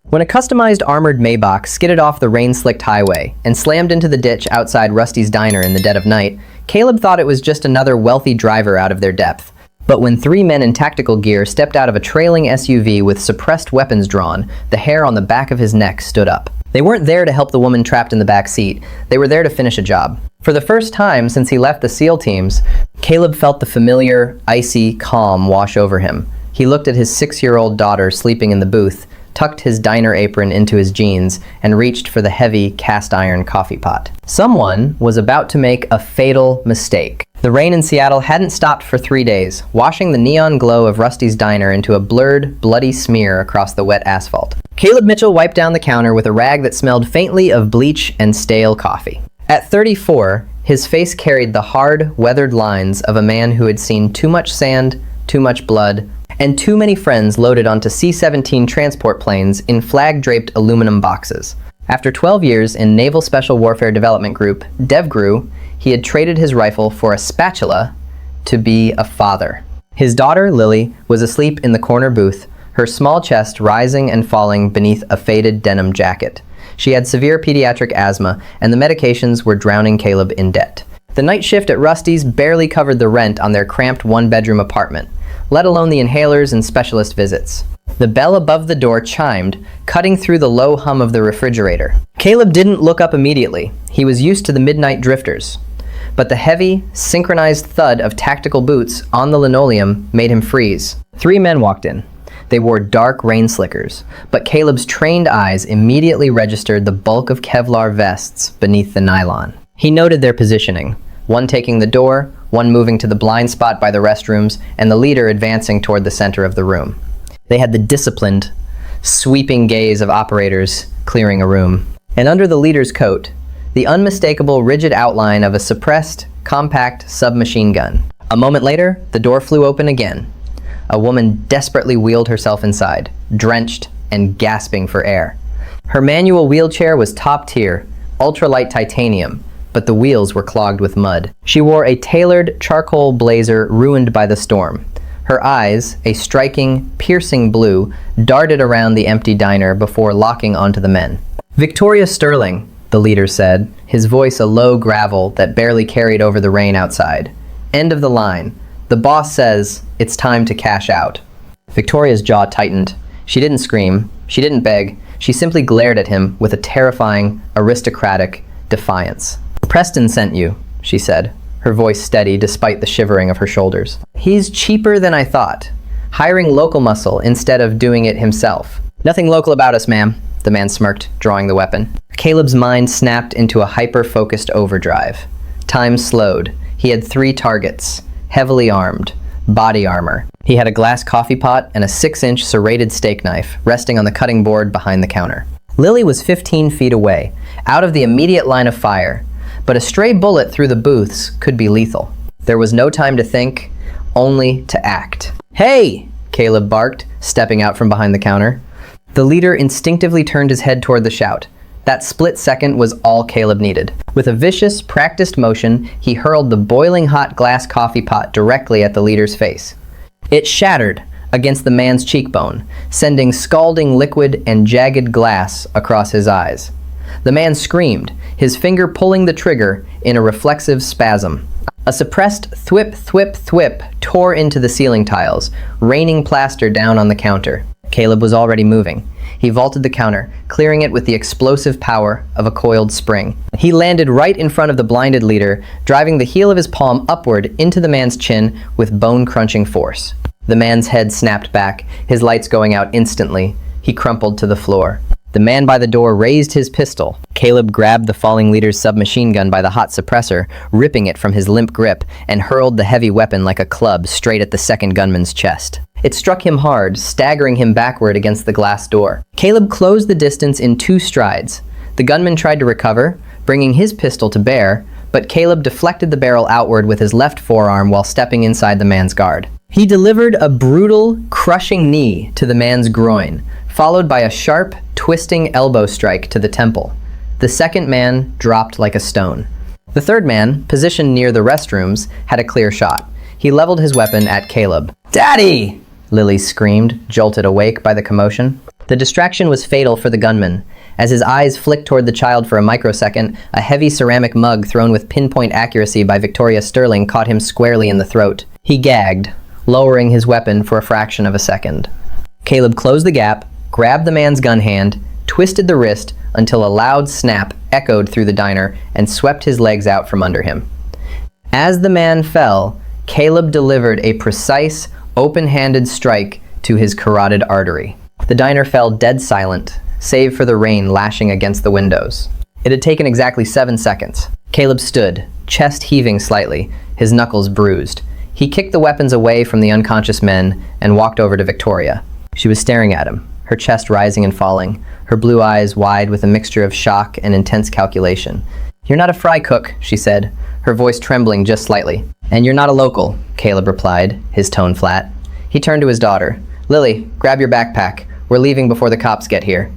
When a customized armored Maybach skidded off the rain-slicked highway and slammed into the ditch outside Rusty's diner in the dead of night, Caleb thought it was just another wealthy driver out of their depth. But when three men in tactical gear stepped out of a trailing SUV with suppressed weapons drawn, the hair on the back of his neck stood up. They weren't there to help the woman trapped in the back seat. They were there to finish a job. For the first time since he left the SEAL teams, Caleb felt the familiar, icy calm wash over him. He looked at his 6-year-old daughter sleeping in the booth, tucked his diner apron into his jeans, and reached for the heavy cast-iron coffee pot. Someone was about to make a fatal mistake. The rain in Seattle hadn't stopped for 3 days, washing the neon glow of Rusty's diner into a blurred, bloody smear across the wet asphalt. Caleb Mitchell wiped down the counter with a rag that smelled faintly of bleach and stale coffee. At 34, his face carried the hard, weathered lines of a man who had seen too much sand, too much blood, and too many friends loaded onto C-17 transport planes in flag-draped aluminum boxes. After 12 years in Naval Special Warfare Development Group, DevGru, he had traded his rifle for a spatula to be a father. His daughter, Lily, was asleep in the corner booth, her small chest rising and falling beneath a faded denim jacket. She had severe pediatric asthma, and the medications were drowning Caleb in debt. The night shift at Rusty's barely covered the rent on their cramped one-bedroom apartment, let alone the inhalers and specialist visits. The bell above the door chimed, cutting through the low hum of the refrigerator. Caleb didn't look up immediately. He was used to the midnight drifters. But the heavy, synchronized thud of tactical boots on the linoleum made him freeze. 3 men walked in. They wore dark rain slickers, but Caleb's trained eyes immediately registered the bulk of Kevlar vests beneath the nylon. He noted their positioning, one taking the door, one moving to the blind spot by the restrooms, and the leader advancing toward the center of the room. They had the disciplined, sweeping gaze of operators clearing a room. And under the leader's coat, the unmistakable rigid outline of a suppressed, compact submachine gun. A moment later, the door flew open again. A woman desperately wheeled herself inside, drenched and gasping for air. Her manual wheelchair was top tier, ultralight titanium, but the wheels were clogged with mud. She wore a tailored charcoal blazer ruined by the storm. Her eyes, a striking, piercing blue, darted around the empty diner before locking onto the men. "Victoria Sterling," the leader said, his voice a low gravel that barely carried over the rain outside. "End of the line. The boss says it's time to cash out." Victoria's jaw tightened. She didn't scream. She didn't beg. She simply glared at him with a terrifying, aristocratic defiance. "Preston sent you," she said, her voice steady despite the shivering of her shoulders. "He's cheaper than I thought, hiring local muscle instead of doing it himself." "Nothing local about us, ma'am," the man smirked, drawing the weapon. Caleb's mind snapped into a hyper-focused overdrive. Time slowed. He had 3 targets, heavily armed, body armor. He had a glass coffee pot and a 6-inch serrated steak knife resting on the cutting board behind the counter. Lily was 15 feet away, out of the immediate line of fire, but a stray bullet through the booths could be lethal. There was no time to think, only to act. "Hey!" Caleb barked, stepping out from behind the counter. The leader instinctively turned his head toward the shout. That split second was all Caleb needed. With a vicious, practiced motion, he hurled the boiling hot glass coffee pot directly at the leader's face. It shattered against the man's cheekbone, sending scalding liquid and jagged glass across his eyes. The man screamed, his finger pulling the trigger in a reflexive spasm. A suppressed thwip, thwip, thwip tore into the ceiling tiles, raining plaster down on the counter. Caleb was already moving. He vaulted the counter, clearing it with the explosive power of a coiled spring. He landed right in front of the blinded leader, driving the heel of his palm upward into the man's chin with bone-crunching force. The man's head snapped back, his lights going out instantly. He crumpled to the floor. The man by the door raised his pistol. Caleb grabbed the falling leader's submachine gun by the hot suppressor, ripping it from his limp grip, and hurled the heavy weapon like a club straight at the second gunman's chest. It struck him hard, staggering him backward against the glass door. Caleb closed the distance in 2 strides. The gunman tried to recover, bringing his pistol to bear, but Caleb deflected the barrel outward with his left forearm while stepping inside the man's guard. He delivered a brutal, crushing knee to the man's groin, followed by a sharp, twisting elbow strike to the temple. The second man dropped like a stone. The third man, positioned near the restrooms, had a clear shot. He leveled his weapon at Caleb. "Daddy!" Lily screamed, jolted awake by the commotion. The distraction was fatal for the gunman. As his eyes flicked toward the child for a microsecond, a heavy ceramic mug thrown with pinpoint accuracy by Victoria Sterling caught him squarely in the throat. He gagged, lowering his weapon for a fraction of a second. Caleb closed the gap, grabbed the man's gun hand, twisted the wrist until a loud snap echoed through the diner and swept his legs out from under him. As the man fell, Caleb delivered a precise, open-handed strike to his carotid artery. The diner fell dead silent, save for the rain lashing against the windows. It had taken exactly 7 seconds. Caleb stood, chest heaving slightly, his knuckles bruised. He kicked the weapons away from the unconscious men and walked over to Victoria. She was staring at him, her chest rising and falling, her blue eyes wide with a mixture of shock and intense calculation. "You're not a fry cook," she said, her voice trembling just slightly. "And you're not a local," Caleb replied, his tone flat. He turned to his daughter. "Lily, grab your backpack. We're leaving before the cops get here."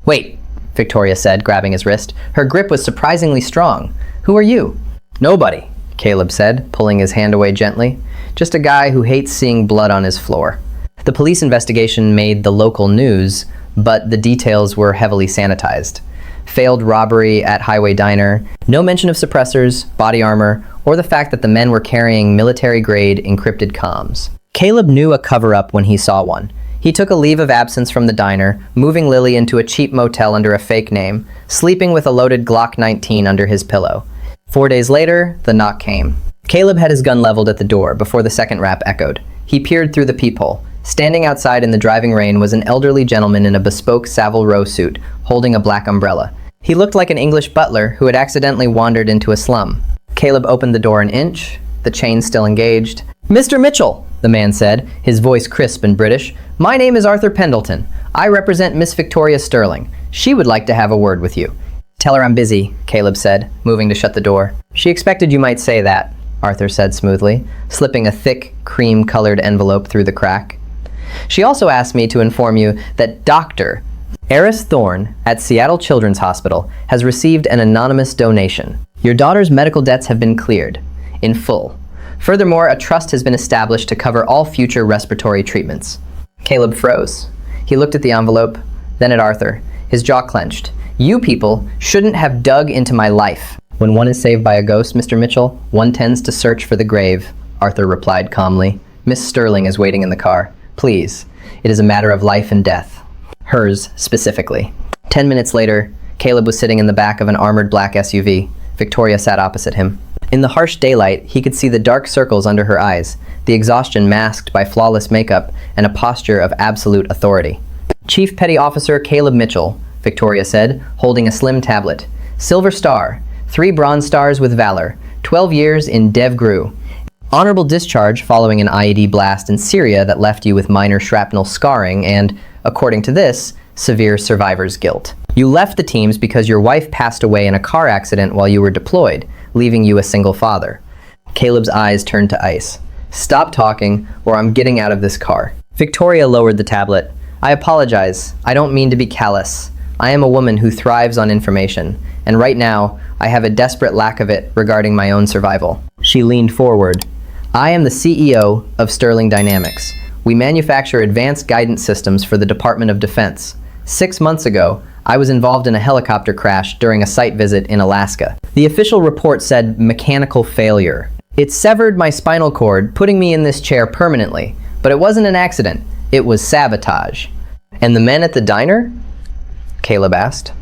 "Wait," Victoria said, grabbing his wrist. Her grip was surprisingly strong. "Who are you?" "Nobody," Caleb said, pulling his hand away gently. "Just a guy who hates seeing blood on his floor." The police investigation made the local news, but the details were heavily sanitized. Failed robbery at Highway Diner, no mention of suppressors, body armor, or the fact that the men were carrying military-grade encrypted comms. Caleb knew a cover-up when he saw one. He took a leave of absence from the diner, moving Lily into a cheap motel under a fake name, sleeping with a loaded Glock 19 under his pillow. 4 days later, the knock came. Caleb had his gun leveled at the door before the second rap echoed. He peered through the peephole. Standing outside in the driving rain was an elderly gentleman in a bespoke Savile Row suit, holding a black umbrella. He looked like an English butler who had accidentally wandered into a slum. Caleb opened the door an inch, the chain still engaged. "Mr. Mitchell," the man said, his voice crisp and British. "My name is Arthur Pendleton. I represent Miss Victoria Sterling. She would like to have a word with you." "Tell her I'm busy," Caleb said, moving to shut the door. "She expected you might say that," Arthur said smoothly, slipping a thick, cream-colored envelope through the crack. "She also asked me to inform you that Dr. Eris Thorne at Seattle Children's Hospital has received an anonymous donation. Your daughter's medical debts have been cleared, in full. Furthermore, a trust has been established to cover all future respiratory treatments." Caleb froze. He looked at the envelope, then at Arthur, his jaw clenched. "You people shouldn't have dug into my life." "When one is saved by a ghost, Mr. Mitchell, one tends to search for the grave," Arthur replied calmly. "Miss Sterling is waiting in the car. Please, it is a matter of life and death. Hers, specifically." 10 minutes later, Caleb was sitting in the back of an armored black SUV. Victoria sat opposite him. In the harsh daylight, he could see the dark circles under her eyes, the exhaustion masked by flawless makeup and a posture of absolute authority. "Chief Petty Officer Caleb Mitchell," Victoria said, holding a slim tablet. "Silver Star, 3 Bronze Stars with Valor, 12 years in Dev Gru. Honorable discharge following an IED blast in Syria that left you with minor shrapnel scarring and, according to this, severe survivor's guilt. You left the teams because your wife passed away in a car accident while you were deployed, leaving you a single father." Caleb's eyes turned to ice. "Stop talking, or I'm getting out of this car." Victoria lowered the tablet. "I apologize. I don't mean to be callous. I am a woman who thrives on information, and right now, I have a desperate lack of it regarding my own survival." She leaned forward. "I am the CEO of Sterling Dynamics. We manufacture advanced guidance systems for the Department of Defense. 6 months ago, I was involved in a helicopter crash during a site visit in Alaska. The official report said mechanical failure. It severed my spinal cord, putting me in this chair permanently. But it wasn't an accident. It was sabotage." "And the men at the diner?" Caleb asked.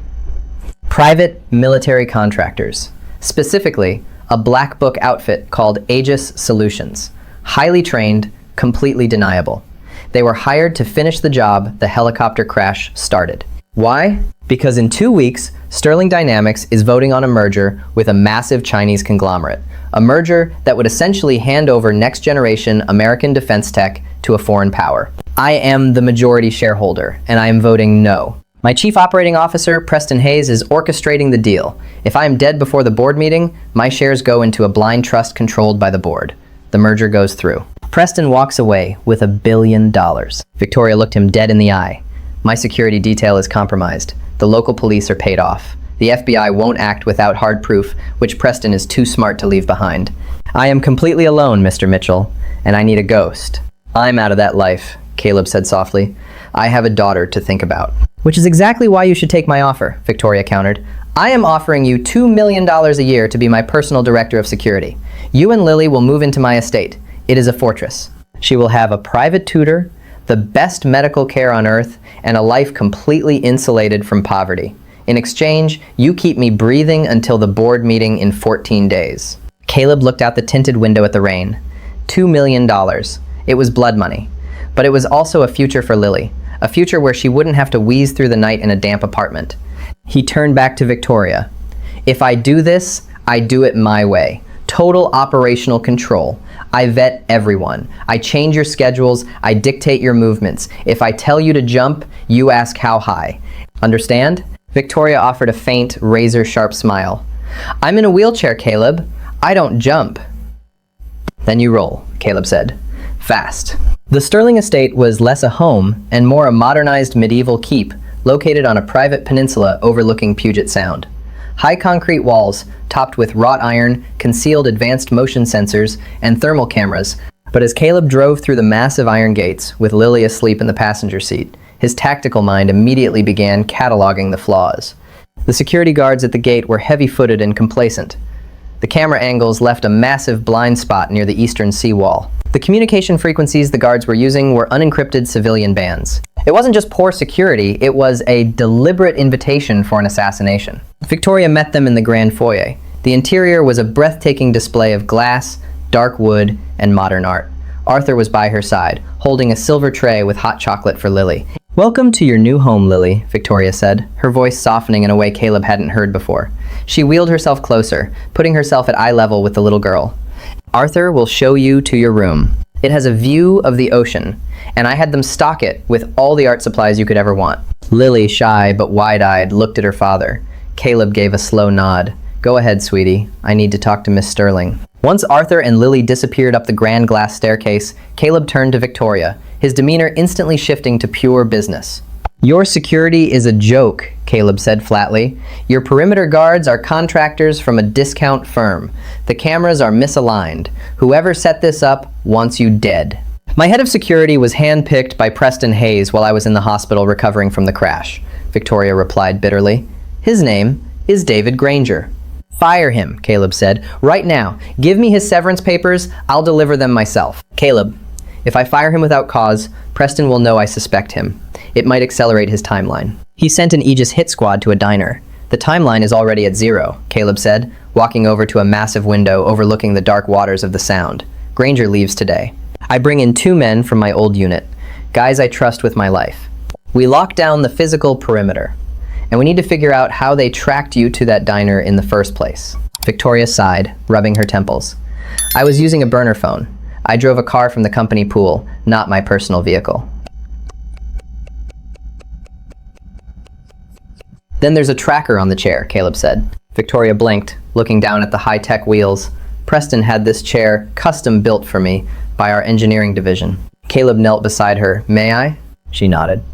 "Private military contractors. Specifically, a black book outfit called Aegis Solutions. Highly trained, completely deniable. They were hired to finish the job the helicopter crash started. Why? Because in 2 weeks, Sterling Dynamics is voting on a merger with a massive Chinese conglomerate. A merger that would essentially hand over next-generation American defense tech to a foreign power. I am the majority shareholder, and I am voting no. My chief operating officer, Preston Hayes, is orchestrating the deal. If I am dead before the board meeting, my shares go into a blind trust controlled by the board. The merger goes through. Preston walks away with $1 billion. Victoria looked him dead in the eye. My security detail is compromised. The local police are paid off. The FBI won't act without hard proof, which Preston is too smart to leave behind. I am completely alone, Mr. Mitchell, and I need a ghost. I'm out of that life. Caleb said softly. I have a daughter to think about. Which is exactly why you should take my offer, Victoria countered. I am offering you $2 million a year to be my personal director of security. You and Lily will move into my estate. It is a fortress. She will have a private tutor, the best medical care on earth, and a life completely insulated from poverty. In exchange, you keep me breathing until the board meeting in 14 days. Caleb looked out the tinted window at the rain. $2 million. It was blood money. But it was also a future for Lily. A future where she wouldn't have to wheeze through the night in a damp apartment. He turned back to Victoria. If I do this, I do it my way. Total operational control. I vet everyone. I change your schedules. I dictate your movements. If I tell you to jump, you ask how high. Understand? Victoria offered a faint, razor-sharp smile. I'm in a wheelchair, Caleb. I don't jump. Then you roll, Caleb said. Fast. The Sterling estate was less a home and more a modernized medieval keep located on a private peninsula overlooking Puget Sound. High concrete walls, topped with wrought iron, concealed advanced motion sensors and thermal cameras. But as Caleb drove through the massive iron gates, with Lily asleep in the passenger seat, his tactical mind immediately began cataloging the flaws. The security guards at the gate were heavy-footed and complacent. The camera angles left a massive blind spot near the eastern seawall. The communication frequencies the guards were using were unencrypted civilian bands. It wasn't just poor security, it was a deliberate invitation for an assassination. Victoria met them in the grand foyer. The interior was a breathtaking display of glass, dark wood, and modern art. Arthur was by her side, holding a silver tray with hot chocolate for Lily. Welcome to your new home, Lily, Victoria said, her voice softening in a way Caleb hadn't heard before. She wheeled herself closer, putting herself at eye level with the little girl. Arthur will show you to your room. It has a view of the ocean, and I had them stock it with all the art supplies you could ever want. Lily, shy but wide-eyed, looked at her father. Caleb gave a slow nod. Go ahead, sweetie. I need to talk to Miss Sterling. Once Arthur and Lily disappeared up the grand glass staircase, Caleb turned to Victoria, his demeanor instantly shifting to pure business. Your security is a joke, Caleb said flatly. Your perimeter guards are contractors from a discount firm. The cameras are misaligned. Whoever set this up wants you dead. My head of security was handpicked by Preston Hayes while I was in the hospital recovering from the crash, Victoria replied bitterly. His name is David Granger. Fire him, Caleb said. Right now. Give me his severance papers. I'll deliver them myself. Caleb, if I fire him without cause, Preston will know I suspect him. It might accelerate his timeline. He sent an Aegis hit squad to a diner. The timeline is already at 0, Caleb said, walking over to a massive window overlooking the dark waters of the Sound. Granger leaves today. I bring in 2 men from my old unit, guys I trust with my life. We lock down the physical perimeter, and we need to figure out how they tracked you to that diner in the first place. Victoria sighed, rubbing her temples. I was using a burner phone. I drove a car from the company pool, not my personal vehicle. Then there's a tracker on the chair, Caleb said. Victoria blinked, looking down at the high-tech wheels. Preston had this chair custom built for me by our engineering division. Caleb knelt beside her. May I? She nodded.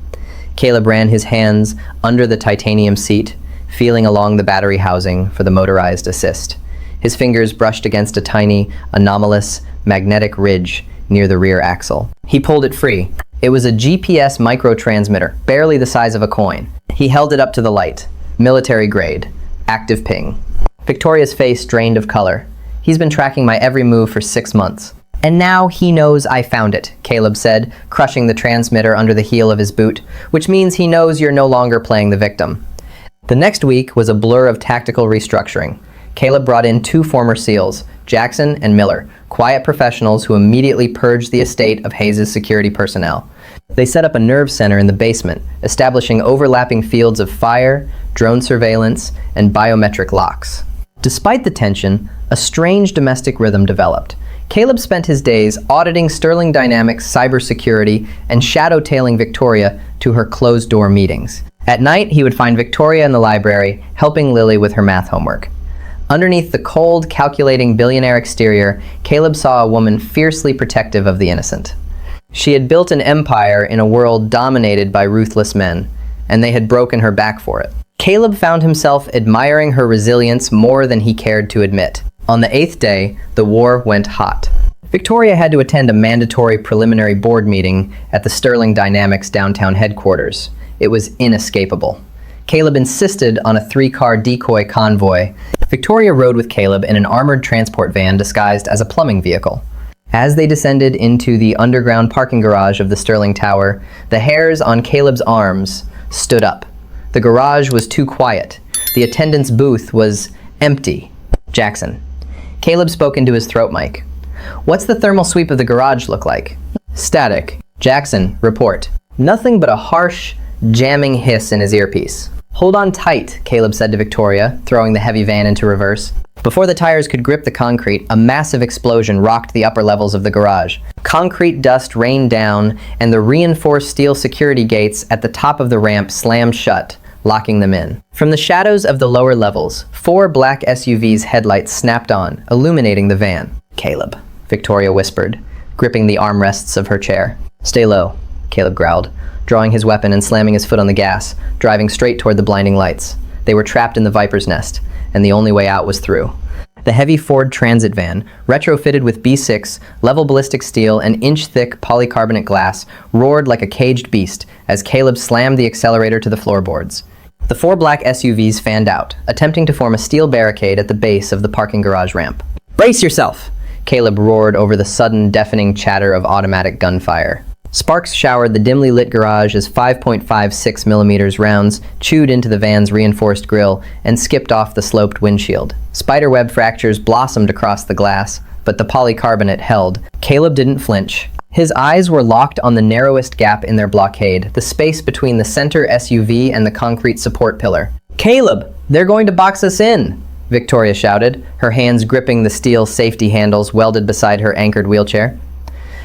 Caleb ran his hands under the titanium seat, feeling along the battery housing for the motorized assist. His fingers brushed against a tiny, anomalous, magnetic ridge near the rear axle. He pulled it free. It was a GPS microtransmitter, barely the size of a coin. He held it up to the light. Military grade. Active ping. Victoria's face drained of color. He's been tracking my every move for 6 months. And now he knows I found it, Caleb said, crushing the transmitter under the heel of his boot, which means he knows you're no longer playing the victim. The next week was a blur of tactical restructuring. Caleb brought in 2 former SEALs, Jackson and Miller, quiet professionals who immediately purged the estate of Hayes' security personnel. They set up a nerve center in the basement, establishing overlapping fields of fire, drone surveillance, and biometric locks. Despite the tension, a strange domestic rhythm developed. Caleb spent his days auditing Sterling Dynamics cybersecurity and shadow-tailing Victoria to her closed-door meetings. At night, he would find Victoria in the library, helping Lily with her math homework. Underneath the cold, calculating billionaire exterior, Caleb saw a woman fiercely protective of the innocent. She had built an empire in a world dominated by ruthless men, and they had broken her back for it. Caleb found himself admiring her resilience more than he cared to admit. On the 8th day, the war went hot. Victoria had to attend a mandatory preliminary board meeting at the Sterling Dynamics downtown headquarters. It was inescapable. Caleb insisted on a 3-car decoy convoy. Victoria rode with Caleb in an armored transport van disguised as a plumbing vehicle. As they descended into the underground parking garage of the Sterling Tower, the hairs on Caleb's arms stood up. The garage was too quiet. The attendant's booth was empty. Jackson. Caleb spoke into his throat mic. What's the thermal sweep of the garage look like? Static. Jackson, report. Nothing but a harsh, jamming hiss in his earpiece. Hold on tight, Caleb said to Victoria, throwing the heavy van into reverse. Before the tires could grip the concrete, a massive explosion rocked the upper levels of the garage. Concrete dust rained down, and the reinforced steel security gates at the top of the ramp slammed shut, locking them in. From the shadows of the lower levels, 4 black SUVs' headlights snapped on, illuminating the van. Caleb, Victoria whispered, gripping the armrests of her chair. Stay low, Caleb growled, drawing his weapon and slamming his foot on the gas, driving straight toward the blinding lights. They were trapped in the Viper's nest, and the only way out was through. The heavy Ford Transit van, retrofitted with B6, level ballistic steel, and inch-thick polycarbonate glass, roared like a caged beast as Caleb slammed the accelerator to the floorboards. The 4 black SUVs fanned out, attempting to form a steel barricade at the base of the parking garage ramp. Brace yourself! Caleb roared over the sudden, deafening chatter of automatic gunfire. Sparks showered the dimly lit garage as 5.56mm rounds chewed into the van's reinforced grille and skipped off the sloped windshield. Spiderweb fractures blossomed across the glass, but the polycarbonate held. Caleb didn't flinch. His eyes were locked on the narrowest gap in their blockade, the space between the center SUV and the concrete support pillar. Caleb, they're going to box us in, Victoria shouted, her hands gripping the steel safety handles welded beside her anchored wheelchair.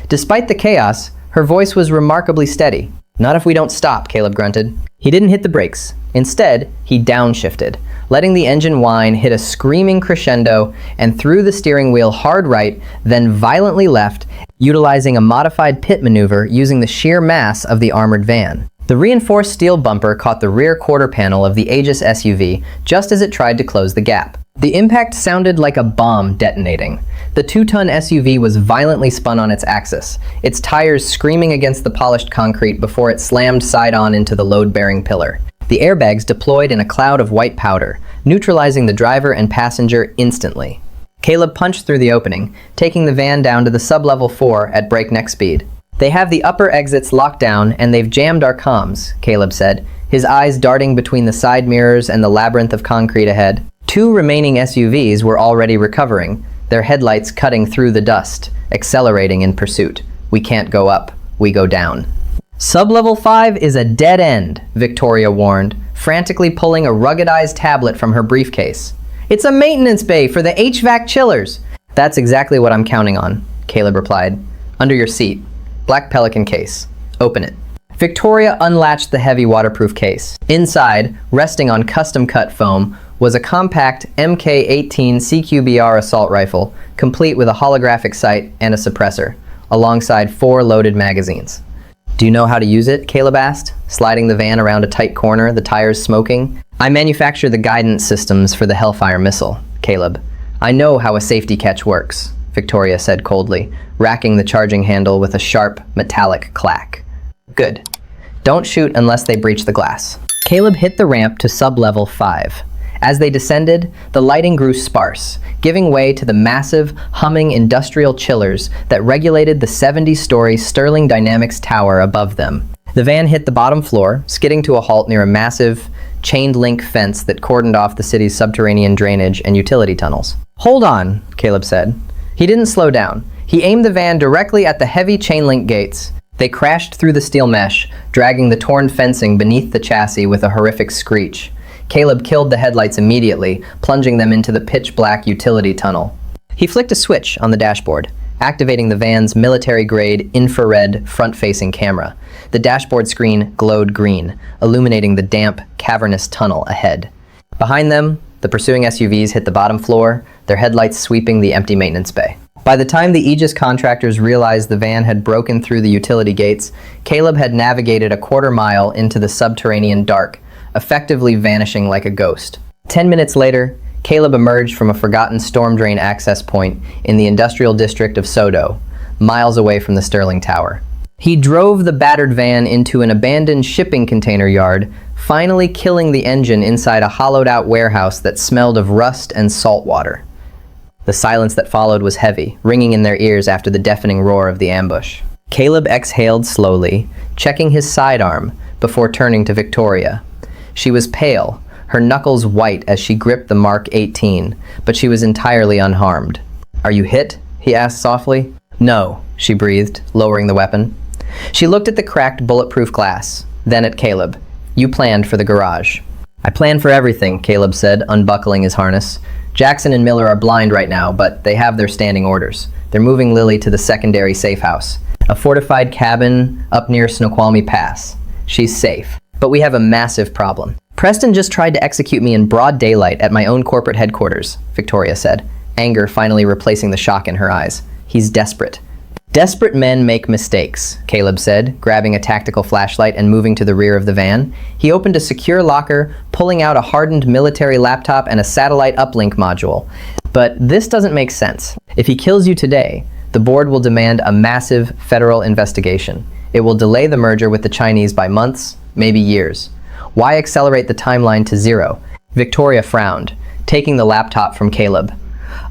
Despite the chaos, her voice was remarkably steady. Not if we don't stop, Caleb grunted. He didn't hit the brakes. Instead, he downshifted, letting the engine whine hit a screaming crescendo and threw the steering wheel hard right, then violently left, utilizing a modified pit maneuver using the sheer mass of the armored van. The reinforced steel bumper caught the rear quarter panel of the Aegis SUV just as it tried to close the gap. The impact sounded like a bomb detonating. The 2-ton SUV was violently spun on its axis, its tires screaming against the polished concrete before it slammed side-on into the load-bearing pillar. The airbags deployed in a cloud of white powder, neutralizing the driver and passenger instantly. Caleb punched through the opening, taking the van down to the sub-level 4 at breakneck speed. They have the upper exits locked down and they've jammed our comms, Caleb said, his eyes darting between the side mirrors and the labyrinth of concrete ahead. 2 remaining SUVs were already recovering, their headlights cutting through the dust, accelerating in pursuit. We can't go up, we go down. Sub-level 5 is a dead end, Victoria warned, frantically pulling a ruggedized tablet from her briefcase. It's a maintenance bay for the HVAC chillers. That's exactly what I'm counting on, Caleb replied. Under your seat. Black Pelican case. Open it. Victoria unlatched the heavy waterproof case. Inside, resting on custom-cut foam, was a compact MK-18 CQBR assault rifle, complete with a holographic sight and a suppressor, alongside 4 loaded magazines. Do you know how to use it? Caleb asked, sliding the van around a tight corner, the tires smoking. I manufacture the guidance systems for the Hellfire missile, Caleb. I know how a safety catch works, Victoria said coldly, racking the charging handle with a sharp, metallic clack. Good. Don't shoot unless they breach the glass. Caleb hit the ramp to sub-level 5. As they descended, the lighting grew sparse, giving way to the massive, humming industrial chillers that regulated the 70-story Sterling Dynamics tower above them. The van hit the bottom floor, skidding to a halt near a massive, chained-link fence that cordoned off the city's subterranean drainage and utility tunnels. Hold on, Caleb said. He didn't slow down. He aimed the van directly at the heavy chain-link gates. They crashed through the steel mesh, dragging the torn fencing beneath the chassis with a horrific screech. Caleb killed the headlights immediately, plunging them into the pitch-black utility tunnel. He flicked a switch on the dashboard, activating the van's military-grade infrared front-facing camera. The dashboard screen glowed green, illuminating the damp, cavernous tunnel ahead. Behind them, the pursuing SUVs hit the bottom floor, their headlights sweeping the empty maintenance bay. By the time the Aegis contractors realized the van had broken through the utility gates, Caleb had navigated a quarter-mile into the subterranean dark, effectively vanishing like a ghost. 10 minutes later, Caleb emerged from a forgotten storm drain access point in the industrial district of Sodo, miles away from the Sterling Tower. He drove the battered van into an abandoned shipping container yard, finally killing the engine inside a hollowed-out warehouse that smelled of rust and salt water. The silence that followed was heavy, ringing in their ears after the deafening roar of the ambush. Caleb exhaled slowly, checking his sidearm before turning to Victoria. She was pale, her knuckles white as she gripped the Mark 18, but she was entirely unharmed. "Are you hit?" he asked softly. "No," she breathed, lowering the weapon. She looked at the cracked bulletproof glass, then at Caleb. "You planned for the garage." "I planned for everything," Caleb said, unbuckling his harness. "Jackson and Miller are blind right now, but they have their standing orders. They're moving Lily to the secondary safe house, a fortified cabin up near Snoqualmie Pass. She's safe. But we have a massive problem. Preston just tried to execute me in broad daylight at my own corporate headquarters," Victoria said, anger finally replacing the shock in her eyes. "He's desperate." "Desperate men make mistakes," Caleb said, grabbing a tactical flashlight and moving to the rear of the van. He opened a secure locker, pulling out a hardened military laptop and a satellite uplink module. "But this doesn't make sense. If he kills you today, the board will demand a massive federal investigation. It will delay the merger with the Chinese by months, maybe years. Why accelerate the timeline to 0? Victoria frowned, taking the laptop from Caleb.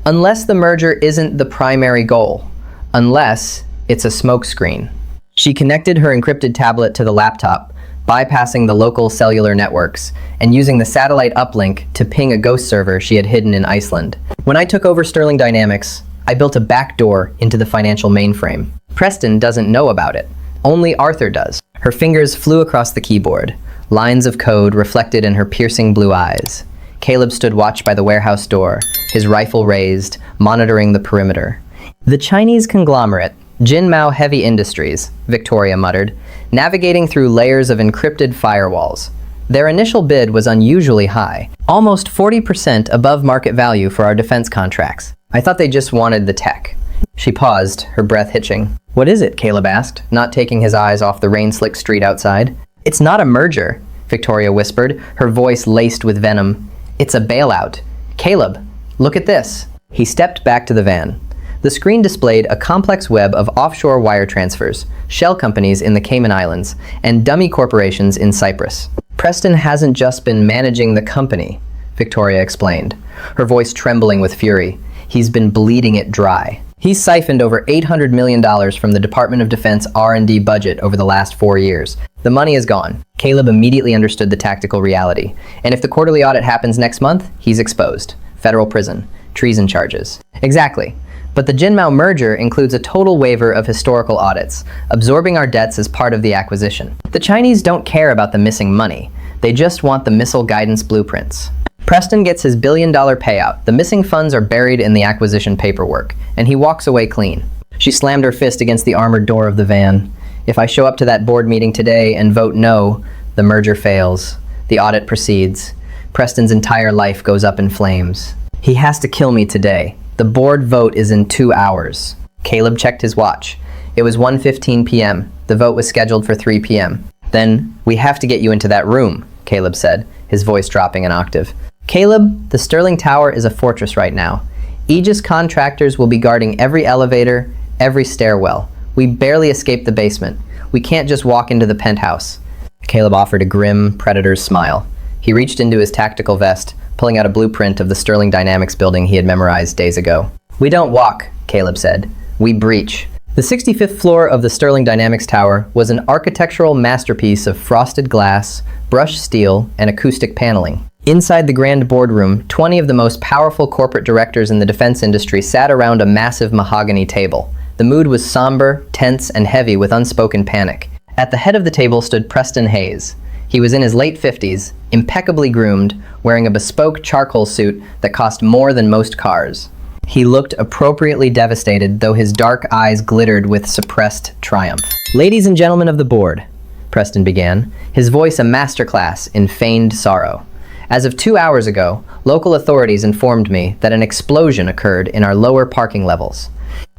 "Unless the merger isn't the primary goal. Unless it's a smokescreen." She connected her encrypted tablet to the laptop, bypassing the local cellular networks, and using the satellite uplink to ping a ghost server she had hidden in Iceland. "When I took over Sterling Dynamics, I built a backdoor into the financial mainframe. Preston doesn't know about it. Only Arthur does." Her fingers flew across the keyboard, lines of code reflected in her piercing blue eyes. Caleb stood watch by the warehouse door, his rifle raised, monitoring the perimeter. "The Chinese conglomerate, Jinmao Heavy Industries," Victoria muttered, navigating through layers of encrypted firewalls. "Their initial bid was unusually high, almost 40% above market value for our defense contracts. I thought they just wanted the tech." She paused, her breath hitching. "What is it?" Caleb asked, not taking his eyes off the rain-slicked street outside. "It's not a merger," Victoria whispered, her voice laced with venom. "It's a bailout. Caleb, look at this." He stepped back to the van. The screen displayed a complex web of offshore wire transfers, shell companies in the Cayman Islands, and dummy corporations in Cyprus. "Preston hasn't just been managing the company," Victoria explained, her voice trembling with fury. "He's been bleeding it dry. He's siphoned over $800 million from the Department of Defense R&D budget over the last 4 years. The money is gone." Caleb immediately understood the tactical reality. "And if the quarterly audit happens next month, he's exposed. Federal prison. Treason charges." "Exactly. But the Jinmao merger includes a total waiver of historical audits, absorbing our debts as part of the acquisition. The Chinese don't care about the missing money. They just want the missile guidance blueprints. Preston gets his billion-dollar payout. The missing funds are buried in the acquisition paperwork, and he walks away clean." She slammed her fist against the armored door of the van. "If I show up to that board meeting today and vote no, the merger fails. The audit proceeds. Preston's entire life goes up in flames. He has to kill me today. The board vote is in 2 hours." Caleb checked his watch. It was 1:15 p.m. The vote was scheduled for 3 p.m. "Then we have to get you into that room," Caleb said, his voice dropping an octave. "Caleb, the Sterling Tower is a fortress right now. Aegis contractors will be guarding every elevator, every stairwell. We barely escaped the basement. We can't just walk into the penthouse." Caleb offered a grim, predator's smile. He reached into his tactical vest, pulling out a blueprint of the Sterling Dynamics building he had memorized days ago. "We don't walk," Caleb said. "We breach." The 65th floor of the Sterling Dynamics Tower was an architectural masterpiece of frosted glass, brushed steel, and acoustic paneling. Inside the grand boardroom, 20 of the most powerful corporate directors in the defense industry sat around a massive mahogany table. The mood was somber, tense, and heavy with unspoken panic. At the head of the table stood Preston Hayes. He was in his late 50s, impeccably groomed, wearing a bespoke charcoal suit that cost more than most cars. He looked appropriately devastated, though his dark eyes glittered with suppressed triumph. "Ladies and gentlemen of the board," Preston began, his voice a masterclass in feigned sorrow. "As of 2 hours ago, local authorities informed me that an explosion occurred in our lower parking levels.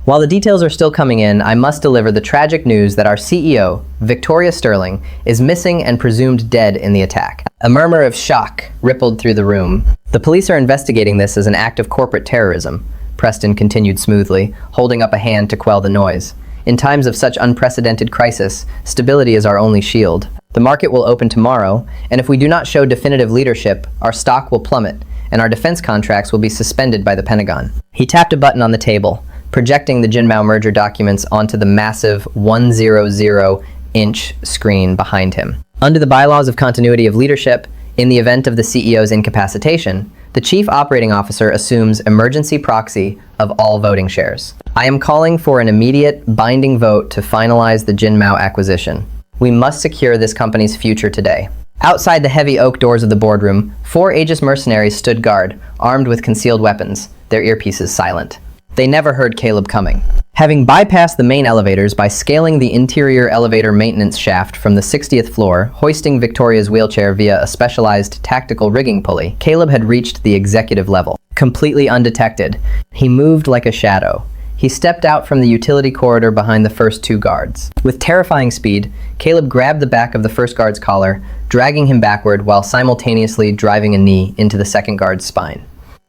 While the details are still coming in, I must deliver the tragic news that our CEO, Victoria Sterling, is missing and presumed dead in the attack. A murmur of shock rippled through the room. The police are investigating this as an act of corporate terrorism, Preston continued smoothly, holding up a hand to quell the noise. In times of such unprecedented crisis, stability is our only shield. The market will open tomorrow, and if we do not show definitive leadership, our stock will plummet, and our defense contracts will be suspended by the Pentagon. He tapped a button on the table, projecting the Jinmao merger documents onto the massive 100-inch screen behind him. Under the bylaws of continuity of leadership, in the event of the CEO's incapacitation, the Chief Operating Officer assumes emergency proxy of all voting shares. I am calling for an immediate, binding vote to finalize the Jinmao acquisition. We must secure this company's future today. Outside the heavy oak doors of the boardroom, 4 Aegis mercenaries stood guard, armed with concealed weapons, their earpieces silent. They never heard Caleb coming. Having bypassed the main elevators by scaling the interior elevator maintenance shaft from the 60th floor, hoisting Victoria's wheelchair via a specialized tactical rigging pulley, Caleb had reached the executive level. Completely undetected, he moved like a shadow. He stepped out from the utility corridor behind the first 2 guards. With terrifying speed, Caleb grabbed the back of the first guard's collar, dragging him backward while simultaneously driving a knee into the second guard's spine.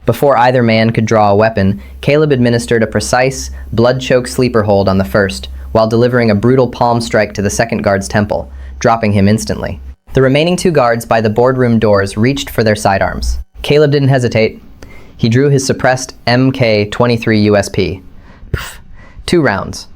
Before either man could draw a weapon, Caleb administered a precise, blood-choked sleeper hold on the first, while delivering a brutal palm strike to the second guard's temple, dropping him instantly. The remaining 2 guards by the boardroom doors reached for their sidearms. Caleb didn't hesitate. He drew his suppressed MK-23 USP. 2 rounds.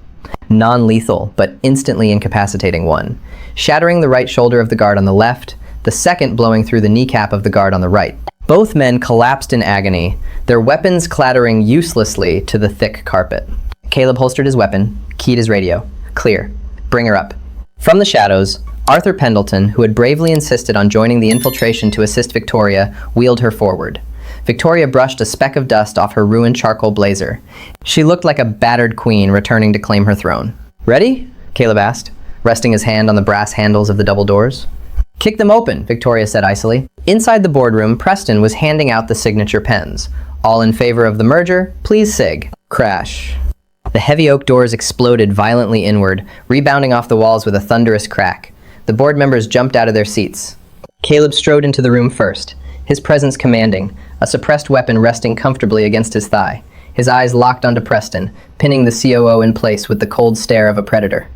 Non-lethal, but instantly incapacitating one, shattering the right shoulder of the guard on the left, the second blowing through the kneecap of the guard on the right. Both men collapsed in agony, their weapons clattering uselessly to the thick carpet. Caleb holstered his weapon, keyed his radio. Clear. Bring her up. From the shadows, Arthur Pendleton, who had bravely insisted on joining the infiltration to assist Victoria, wheeled her forward. Victoria brushed a speck of dust off her ruined charcoal blazer. She looked like a battered queen returning to claim her throne. Ready? Caleb asked, resting his hand on the brass handles of the double doors. Kick them open, Victoria said icily. Inside the boardroom, Preston was handing out the signature pens. All in favor of the merger, please sig. Crash. The heavy oak doors exploded violently inward, rebounding off the walls with a thunderous crack. The board members jumped out of their seats. Caleb strode into the room first, his presence commanding, a suppressed weapon resting comfortably against his thigh. His eyes locked onto Preston, pinning the COO in place with the cold stare of a predator.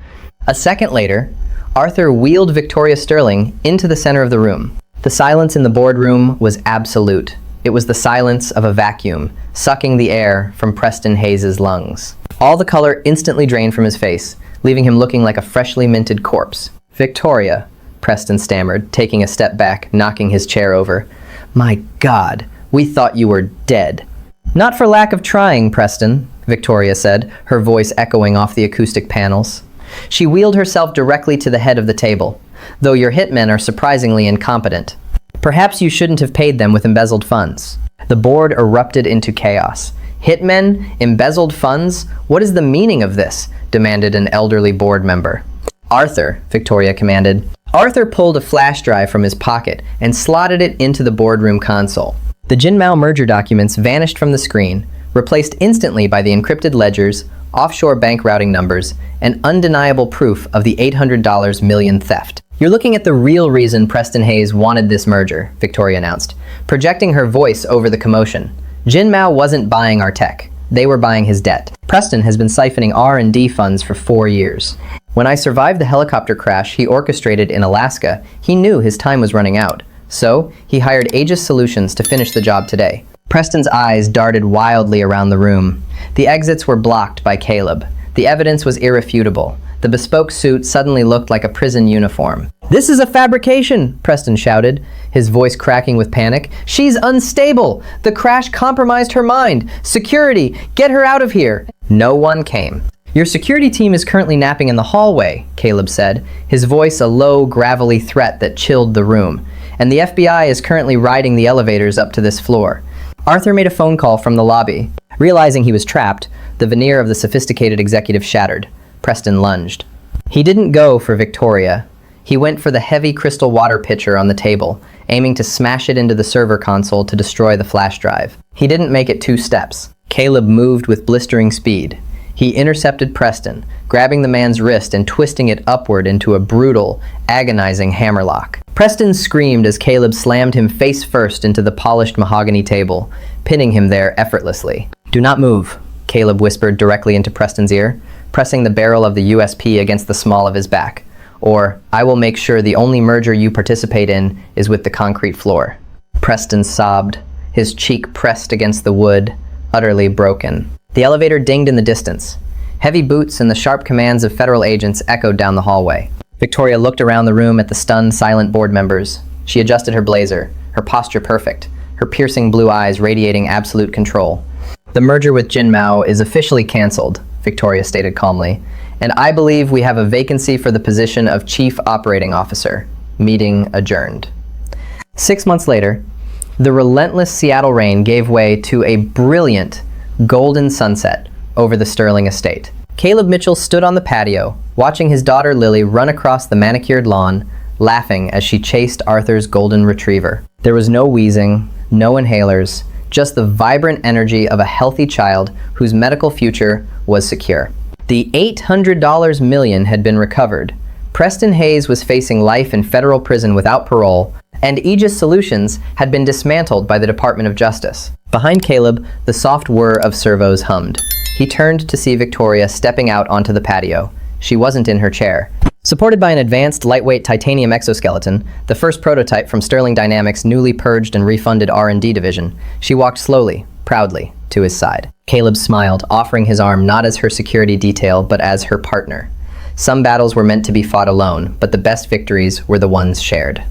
A second later, Arthur wheeled Victoria Sterling into the center of the room. The silence in the boardroom was absolute. It was the silence of a vacuum, sucking the air from Preston Hayes' lungs. All the color instantly drained from his face, leaving him looking like a freshly minted corpse. Victoria, Preston stammered, taking a step back, knocking his chair over. My God, we thought you were dead. Not for lack of trying, Preston, Victoria said, her voice echoing off the acoustic panels. She wheeled herself directly to the head of the table. Though your hitmen are surprisingly incompetent. Perhaps you shouldn't have paid them with embezzled funds. The board erupted into chaos. Hitmen? Embezzled funds? What is the meaning of this? Demanded an elderly board member. Arthur, Victoria commanded. Arthur pulled a flash drive from his pocket and slotted it into the boardroom console. The Jinmao merger documents vanished from the screen, replaced instantly by the encrypted ledgers, offshore bank routing numbers, and undeniable proof of the $800 million theft. You're looking at the real reason Preston Hayes wanted this merger, Victoria announced, projecting her voice over the commotion. Jinmao wasn't buying our tech. They were buying his debt. Preston has been siphoning R&D funds for 4 years. When I survived the helicopter crash he orchestrated in Alaska, he knew his time was running out. So, he hired Aegis Solutions to finish the job today. Preston's eyes darted wildly around the room. The exits were blocked by Caleb. The evidence was irrefutable. The bespoke suit suddenly looked like a prison uniform. This is a fabrication, Preston shouted, his voice cracking with panic. She's unstable! The crash compromised her mind! Security! Get her out of here! No one came. Your security team is currently napping in the hallway, Caleb said, his voice a low, gravelly threat that chilled the room. And the FBI is currently riding the elevators up to this floor. Arthur made a phone call from the lobby. Realizing he was trapped, the veneer of the sophisticated executive shattered. Preston lunged. He didn't go for Victoria. He went for the heavy crystal water pitcher on the table, aiming to smash it into the server console to destroy the flash drive. He didn't make it 2 steps. Caleb moved with blistering speed. He intercepted Preston, grabbing the man's wrist and twisting it upward into a brutal, agonizing hammerlock. Preston screamed as Caleb slammed him face first into the polished mahogany table, pinning him there effortlessly. "Do not move," Caleb whispered directly into Preston's ear, pressing the barrel of the USP against the small of his back. "Or, I will make sure the only merger you participate in is with the concrete floor." Preston sobbed, his cheek pressed against the wood, utterly broken. The elevator dinged in the distance. Heavy boots and the sharp commands of federal agents echoed down the hallway. Victoria looked around the room at the stunned, silent board members. She adjusted her blazer, her posture perfect, her piercing blue eyes radiating absolute control. "The merger with Jin Mao is officially cancelled," Victoria stated calmly, "and I believe we have a vacancy for the position of Chief Operating Officer. Meeting adjourned." 6 months later, the relentless Seattle rain gave way to a brilliant golden sunset over the Sterling estate. Caleb Mitchell stood on the patio, watching his daughter Lily run across the manicured lawn, laughing as she chased Arthur's golden retriever. There was no wheezing, no inhalers, just the vibrant energy of a healthy child whose medical future was secure. The $800 million had been recovered. Preston Hayes was facing life in federal prison without parole, and Aegis Solutions had been dismantled by the Department of Justice. Behind Caleb, the soft whir of servos hummed. He turned to see Victoria stepping out onto the patio. She wasn't in her chair. Supported by an advanced, lightweight titanium exoskeleton, the first prototype from Sterling Dynamics' newly purged and refunded R&D division, she walked slowly, proudly, to his side. Caleb smiled, offering his arm not as her security detail, but as her partner. Some battles were meant to be fought alone, but the best victories were the ones shared.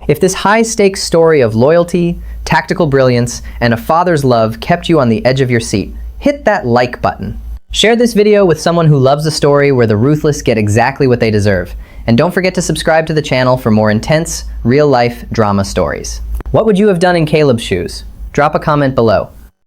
If this high-stakes story of loyalty, tactical brilliance, and a father's love kept you on the edge of your seat, hit that like button. Share this video with someone who loves a story where the ruthless get exactly what they deserve. And don't forget to subscribe to the channel for more intense, real-life drama stories. What would you have done in Caleb's shoes? Drop a comment below.